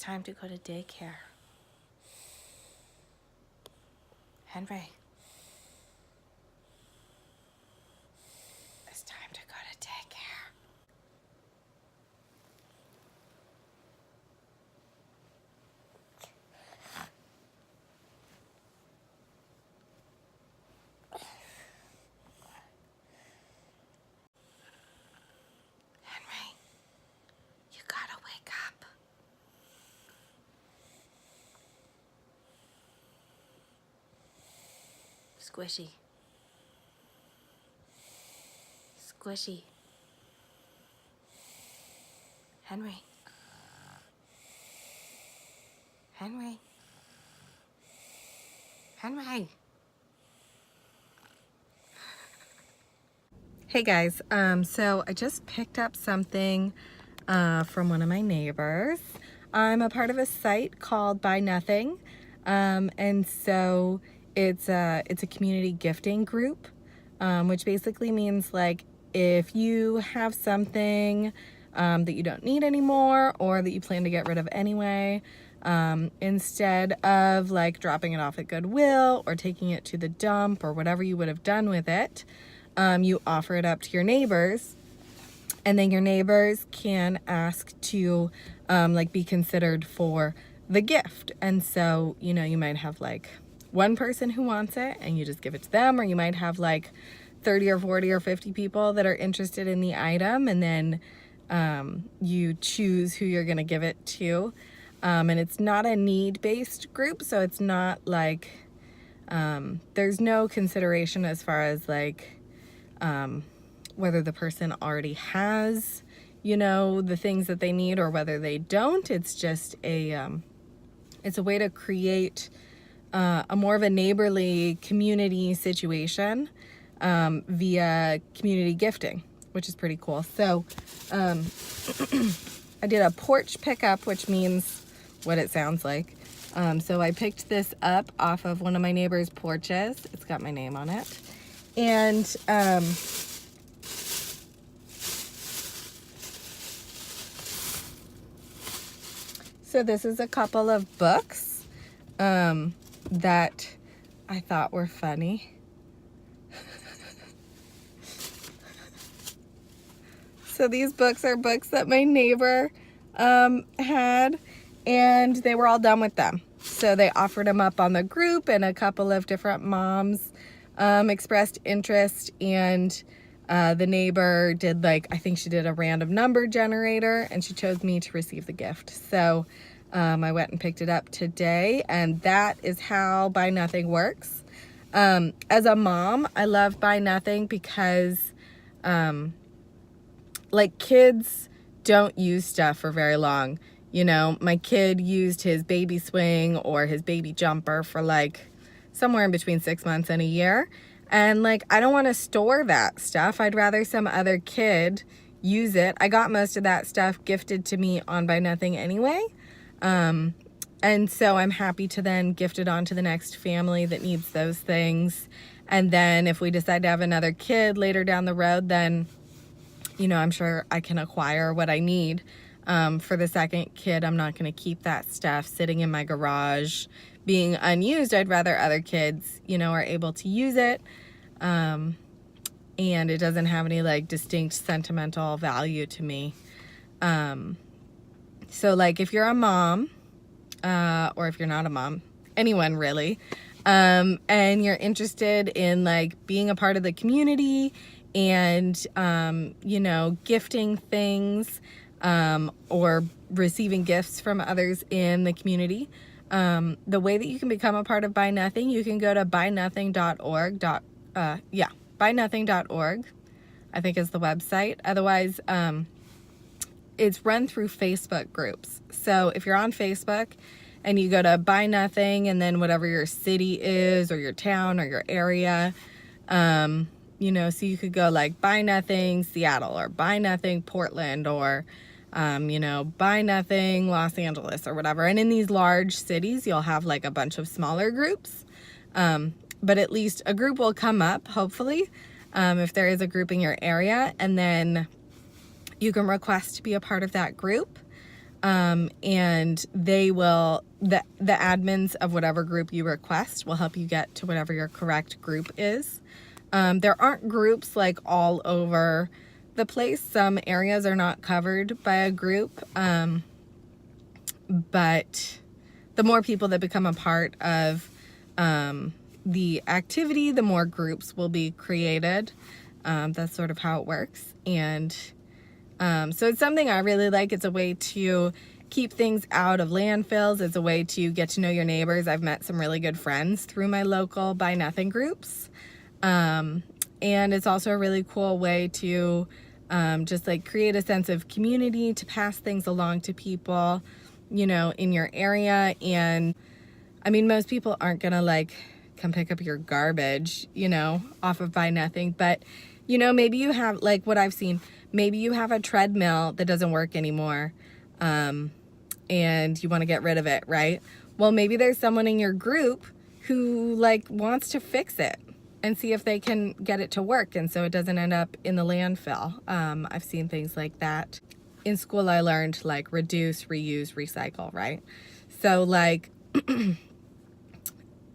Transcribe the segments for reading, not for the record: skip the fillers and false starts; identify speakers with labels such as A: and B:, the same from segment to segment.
A: time to go to daycare. Henry. It's time to go to daycare. Henry, you gotta wake up. Squishy. Squishy. Henry. Henry. Henry. Hey guys, so I just picked up something from one of my neighbors. I'm a part of a site called Buy Nothing, and so it's a community gifting group, which basically means like if you have something that you don't need anymore or that you plan to get rid of anyway, instead of like dropping it off at Goodwill or taking it to the dump or whatever you would have done with it, you offer it up to your neighbors, and then your neighbors can ask to like be considered for the gift. And so, you know, you might have like one person who wants it and you just give it to them, or you might have like 30 or 40 or 50 people that are interested in the item, and then you choose who you're gonna give it to. And it's not a need-based group, so it's not like there's no consideration as far as like whether the person already has, you know, the things that they need or whether they don't. It's just it's a way to create a more of a neighborly community situation via community gifting, which is pretty cool. So I did a porch pickup, which means what it sounds like. So I picked this up off of one of my neighbor's porches. It's got my name on it. And so this is a couple of books that I thought were funny. So these books are books that my neighbor had, and they were all done with them. So they offered them up on the group, and a couple of different moms expressed interest, and the neighbor did like, I think she did a random number generator, and she chose me to receive the gift. So I went and picked it up today, and that is how Buy Nothing works. As a mom, I love Buy Nothing because like kids don't use stuff for very long. You know, my kid used his baby swing or his baby jumper for like somewhere in between 6 months and a year. And like, I don't want to store that stuff. I'd rather some other kid use it. I got most of that stuff gifted to me on Buy Nothing anyway. And so I'm happy to then gift it on to the next family that needs those things. And then if we decide to have another kid later down the road, then, you know, I'm sure I can acquire what I need. For the second kid, I'm not going to keep that stuff sitting in my garage being unused. I'd rather other kids, you know, are able to use it. And it doesn't have any like distinct sentimental value to me. So like if you're a mom, or if you're not a mom, anyone really, and you're interested in like being a part of the community and, you know, gifting things, or receiving gifts from others in the community, the way that you can become a part of Buy Nothing, you can go to buynothing.org. Buynothing.org, I think is the website. Otherwise, it's run through Facebook groups. So if you're on Facebook and you go to Buy Nothing and then whatever your city is or your town or your area, you know, so you could go like Buy Nothing Seattle or Buy Nothing Portland or, you know, Buy Nothing Los Angeles or whatever. And in these large cities, you'll have like a bunch of smaller groups. But at least a group will come up, hopefully, if there is a group in your area. And then you can request to be a part of that group. and they will, the admins of whatever group you request will help you get to whatever your correct group is. There aren't groups like all over the place. Some areas are not covered by a group, but the more people that become a part of the activity, the more groups will be created. That's sort of how it works. And so it's something I really like. It's a way to keep things out of landfills. It's a way to get to know your neighbors. I've met some really good friends through my local Buy Nothing groups. And it's also a really cool way to just like create a sense of community, to pass things along to people, you know, in your area. And I mean, most people aren't gonna like come pick up your garbage, you know, off of Buy Nothing, but you know, maybe you have, like what I've seen, maybe you have a treadmill that doesn't work anymore, and you want to get rid of it, right? Well, maybe there's someone in your group who like wants to fix it and see if they can get it to work, and so it doesn't end up in the landfill. I've seen things like that. In school, I learned like reduce, reuse, recycle, right? So like,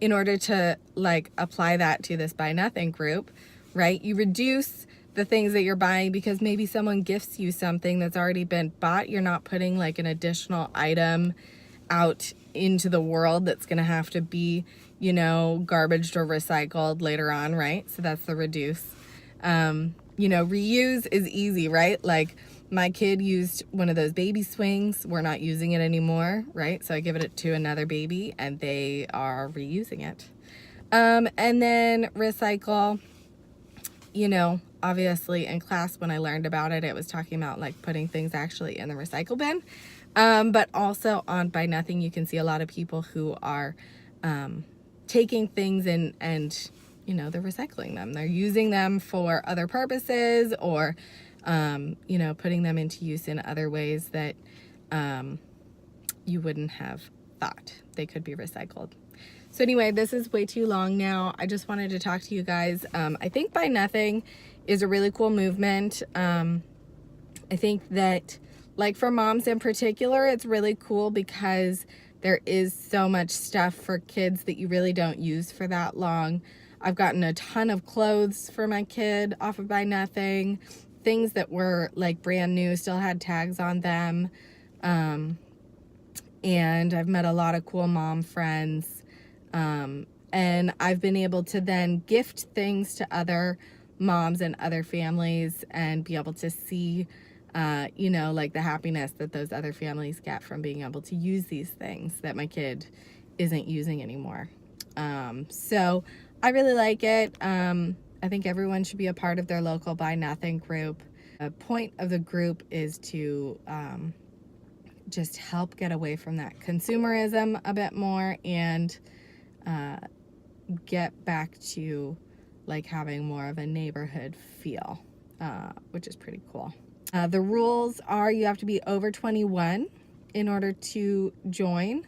A: in order to like apply that to this Buy Nothing group, right? You reduce the things that you're buying because maybe someone gifts you something that's already been bought. You're not putting like an additional item out into the world that's gonna have to be, you know, garbaged or recycled later on, right? So that's the reduce. You know, reuse is easy, right? Like my kid used one of those baby swings. We're not using it anymore, right? So I give it to another baby and they are reusing it. And then recycle. You know, obviously in class when I learned about it, it was talking about like putting things actually in the recycle bin. But also on Buy Nothing, you can see a lot of people who are taking things and you know, they're recycling them. They're using them for other purposes, or you know, putting them into use in other ways that you wouldn't have thought they could be recycled. So anyway, this is way too long now. I just wanted to talk to you guys. I think Buy Nothing is a really cool movement. I think that, like for moms in particular, it's really cool because there is so much stuff for kids that you really don't use for that long. I've gotten a ton of clothes for my kid off of Buy Nothing. Things that were like brand new still had tags on them. And I've met a lot of cool mom friends. And I've been able to then gift things to other moms and other families and be able to see, you know, like the happiness that those other families get from being able to use these things that my kid isn't using anymore. So I really like it. I think everyone should be a part of their local Buy Nothing group. The point of the group is to just help get away from that consumerism a bit more and get back to like having more of a neighborhood feel, which is pretty cool. The rules are you have to be over 21 in order to join.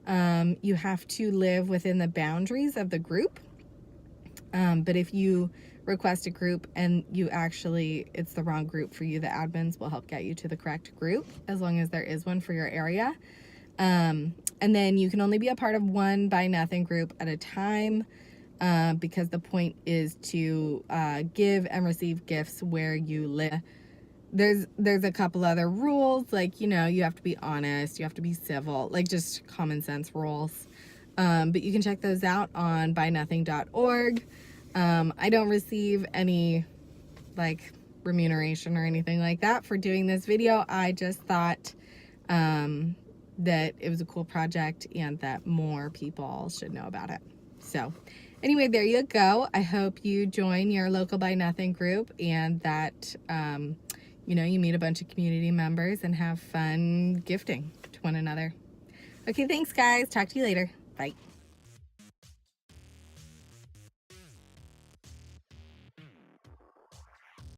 A: You have to live within the boundaries of the group. But if you request a group and you actually, it's the wrong group for you, the admins will help get you to the correct group as long as there is one for your area. And then you can only be a part of one Buy Nothing group at a time, because the point is to give and receive gifts where you live. There's a couple other rules, like, you know, you have to be honest, you have to be civil, like just common sense rules. But you can check those out on buynothing.org. I don't receive any like remuneration or anything like that for doing this video. I just thought that it was a cool project and that more people should know about it. So anyway, there you go. I hope you join your local Buy Nothing group and that, you know, you meet a bunch of community members and have fun gifting to one another. Okay, thanks guys. Talk to you later. Bye.